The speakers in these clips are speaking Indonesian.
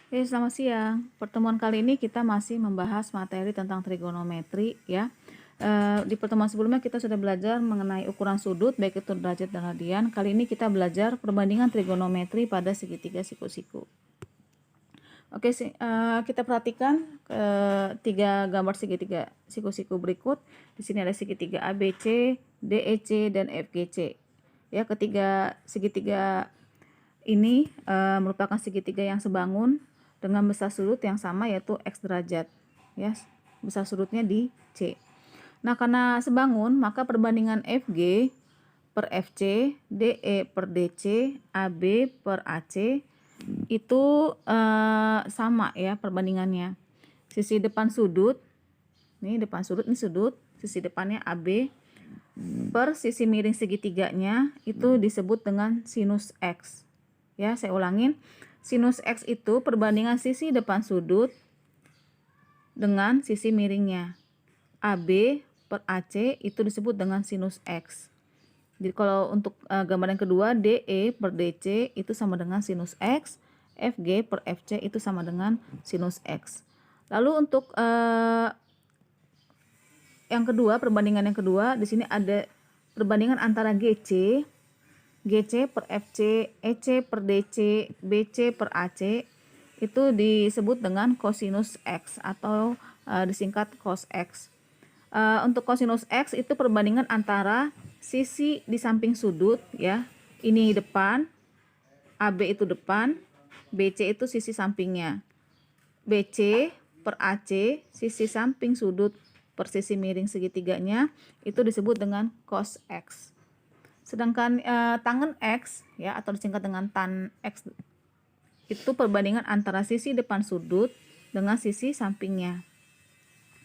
Selamat siang. Pertemuan kali ini kita masih membahas materi tentang trigonometri ya. Di pertemuan sebelumnya kita sudah belajar mengenai ukuran sudut baik itu derajat dan radian. Kali ini kita belajar perbandingan trigonometri pada segitiga siku-siku. Oke, kita perhatikan tiga gambar segitiga siku-siku berikut. Di sini ada segitiga ABC, DEC, dan FGC. Ya, ketiga segitiga ini merupakan segitiga yang sebangun dengan besar sudut yang sama yaitu X derajat. Ya, besar sudutnya di C. Nah, karena sebangun, maka perbandingan FG per FC, DE per DC, AB per AC itu sama ya perbandingannya. Sisi depan sudut, ini depan sudut, ini sudut, sisi depannya AB per sisi miring segitiganya itu disebut dengan sinus X. Ya, saya ulangin. Sinus X itu perbandingan sisi depan sudut dengan sisi miringnya. AB per AC itu disebut dengan sinus X. Jadi kalau untuk gambar yang kedua, DE per DC itu sama dengan sinus X, FG per FC itu sama dengan sinus X. Lalu untuk yang kedua, perbandingan yang kedua, di sini ada perbandingan antara GC per FC, EC per DC, BC per AC itu disebut dengan kosinus X atau disingkat cos X. Untuk kosinus X itu perbandingan antara sisi di samping sudut ya. Ini depan, AB itu depan, BC itu sisi sampingnya. BC per AC, sisi samping sudut per sisi miring segitiganya itu disebut dengan cos X. Sedangkan tangen X ya atau disingkat dengan tan X itu perbandingan antara sisi depan sudut dengan sisi sampingnya.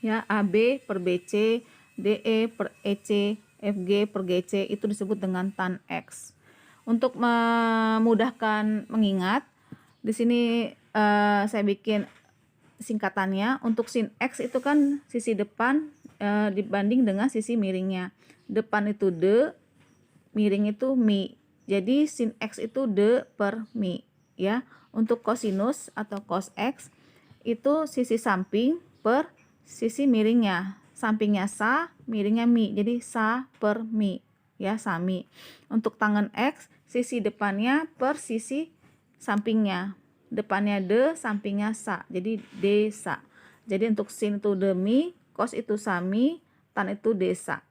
Ya, AB per BC, DE per EC, FG per GC itu disebut dengan tan X. Untuk memudahkan mengingat, di sini saya bikin singkatannya. Untuk sin X itu kan sisi depan dibanding dengan sisi miringnya. Depan itu D, miring itu mi. Jadi sin X itu D per mi ya. Untuk kosinus atau cos X itu sisi samping per sisi miringnya. Sampingnya sa, miringnya mi. Jadi sa per mi ya, sami. Untuk tangen X sisi depannya per sisi sampingnya. Depannya D, sampingnya sa. Jadi D sa. Jadi untuk sin itu demi, cos itu sami, tan itu desa.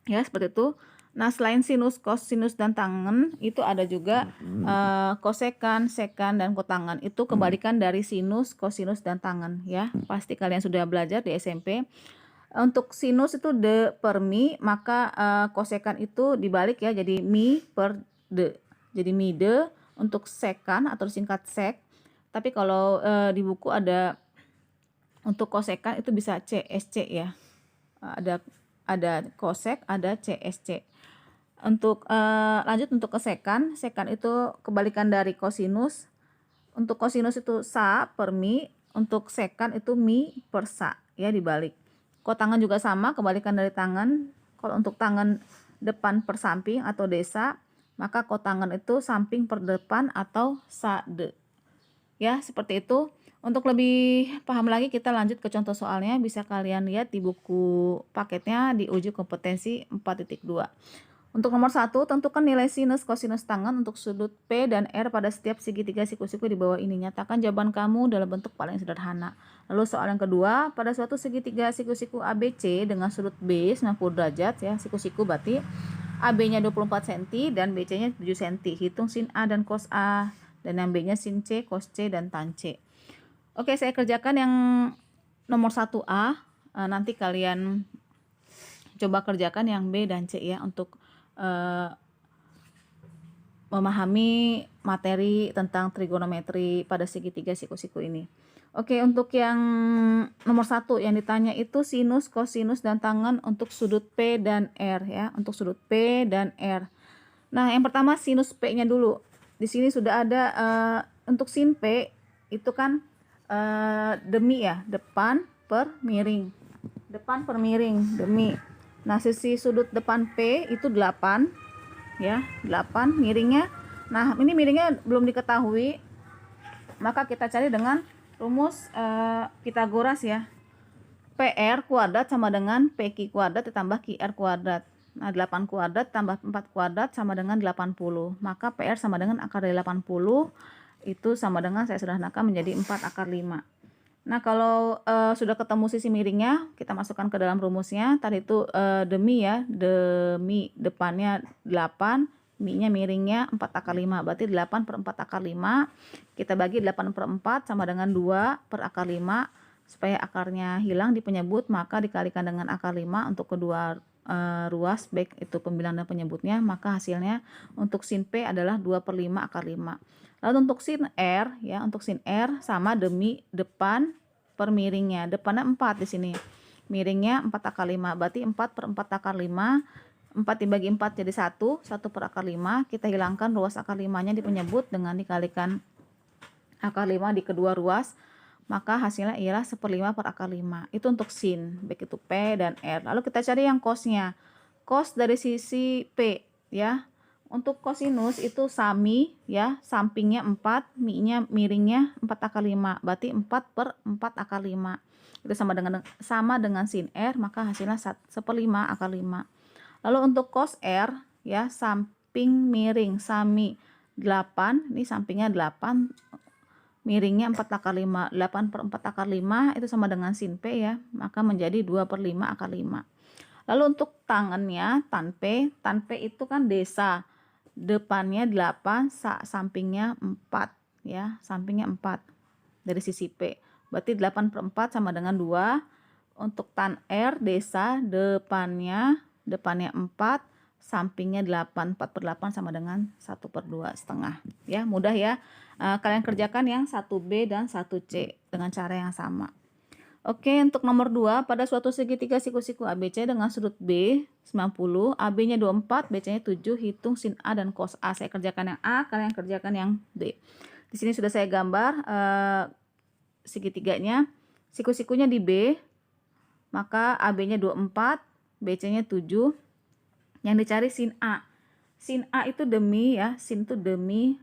Ya, seperti itu. Nah, selain sinus, kosinus, dan tangen, itu ada juga kosekan, sekan, dan kotangen. Itu kebalikan dari sinus, kosinus, dan tangen ya. Pasti kalian sudah belajar di SMP. Untuk sinus itu D per mi, maka kosekan itu dibalik ya, jadi mi per D. Jadi mi D. Untuk sekan atau singkat sek. Tapi kalau di buku ada untuk kosekan itu bisa CSC ya. Ada kosek, ada CSC. Untuk lanjut untuk kesekan, sekan itu kebalikan dari kosinus. Untuk kosinus itu sa per mi, untuk sekan itu mi per sa ya, dibalik. Kotangan juga sama, kebalikan dari tangan. Kalau untuk tangan depan per samping atau desa, maka kotangan itu samping per depan atau sa de. Ya, seperti itu. Untuk lebih paham lagi kita lanjut ke contoh soalnya, bisa kalian lihat di buku paketnya di uji kompetensi 4.2. Untuk nomor 1, tentukan nilai sinus kosinus tangen untuk sudut P dan R pada setiap segitiga siku-siku di bawah ini. Nyatakan jawaban kamu dalam bentuk paling sederhana. Lalu soal yang kedua, pada suatu segitiga siku-siku ABC dengan sudut B 90 derajat ya, siku-siku berarti AB-nya 24 cm dan BC-nya 7 cm. Hitung sin A dan cos A, dan yang B-nya sin C, cos C, dan tan C. Oke, saya kerjakan yang nomor 1A. Nanti kalian coba kerjakan yang B dan C ya, untuk memahami materi tentang trigonometri pada segitiga siku-siku ini. Oke, untuk yang nomor 1 yang ditanya itu sinus, kosinus, dan tangen untuk sudut P dan R ya, untuk sudut P dan R. Nah, yang pertama sinus P-nya dulu. Di sini sudah ada untuk sin P itu kan demi ya, depan per miring. Depan per miring, demi. Nah, sisi sudut depan P itu 8 ya, 8 miringnya. Nah, ini miringnya belum diketahui. maka kita cari dengan rumus Pitagoras ya. PR kuadrat sama dengan PQ kuadrat ditambah QR kuadrat. Nah, 8 kuadrat tambah 4 kuadrat sama dengan 80. Maka PR sama dengan akar dari 80 itu sama dengan saya sederhanakan menjadi 4 akar 5. Nah, kalau sudah ketemu sisi miringnya, kita masukkan ke dalam rumusnya. Tadi itu demi ya, demi depannya 8, mi-nya miringnya 4 akar 5. Berarti 8 per 4 akar 5. Kita bagi 8 per 4 sama dengan 2 per akar 5. Supaya akarnya hilang di penyebut, maka dikalikan dengan akar 5 untuk kedua ruas, baik itu pembilang dan penyebutnya. Maka hasilnya untuk sin P adalah 2 per 5 akar 5. Lalu untuk sin R, ya, untuk sin R sama demi depan per miringnya. Depannya 4 di sini. Miringnya 4 akar 5. Berarti 4 per 4 akar 5. 4 dibagi 4 jadi 1. 1 per akar 5. Kita hilangkan ruas akar 5-nya di penyebut dengan dikalikan akar 5 di kedua ruas. Maka hasilnya ialah 1/5 per akar 5. Itu untuk sin, baik itu P dan R. Lalu kita cari yang cosnya. Cos dari sisi P, ya. Untuk kosinus itu sami ya, sampingnya 4, mi-nya miringnya 4 akar 5. Berarti 4 per 4 akar 5. Itu sama dengan sin R, maka hasilnya 1/5 akar 5. Lalu untuk cos R ya, samping miring sami 8, ini sampingnya 8, miringnya 4 akar 5. 8 per 4 akar 5 itu sama dengan sin P ya, maka menjadi 2 per 5 akar 5. Lalu untuk tangannya, tan P itu kan desa. Depannya 8, sampingnya 4 ya, sampingnya 4 dari sisi P. Berarti 8 per 4 sama dengan 2. Untuk tan R desa, depannya 4, sampingnya 8. 4 per 8 sama dengan 1 per 2 setengah. Ya, mudah ya. Kalian kerjakan yang 1B dan 1C dengan cara yang sama. Oke, untuk nomor 2, pada suatu segitiga siku-siku ABC dengan sudut B 90, AB-nya 24, BC-nya 7, hitung sin A dan cos A. Saya kerjakan yang A, kalian kerjakan yang B. Di sini sudah saya gambar segitiganya. Siku-sikunya di B, maka AB-nya 24, BC-nya 7. Yang dicari sin A. Sin A itu demi ya, sin itu demi,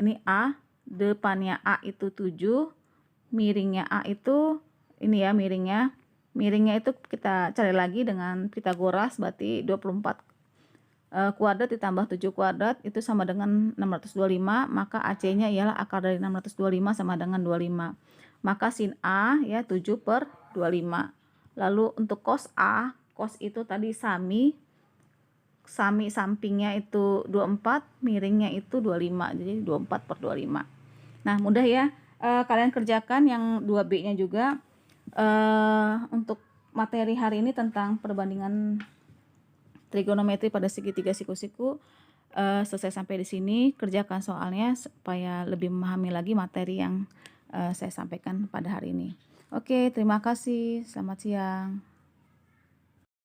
ini A, depannya A itu 7, miringnya A itu ini ya, miringnya itu kita cari lagi dengan Pitagoras. Berarti 24 kuadrat ditambah 7 kuadrat itu sama dengan 625. Maka AC-nya ialah akar dari 625 sama dengan 25. Maka sin A ya 7 per 25. Lalu untuk cos A, cos itu tadi sami sampingnya itu 24, miringnya itu 25. Jadi 24 per 25. Nah, mudah ya. Kalian kerjakan yang 2B-nya juga. Untuk materi hari ini tentang perbandingan trigonometri pada segitiga siku-siku selesai sampai di sini. Kerjakan soalnya supaya lebih memahami lagi materi yang saya sampaikan pada hari ini. Oke, terima kasih. Selamat siang.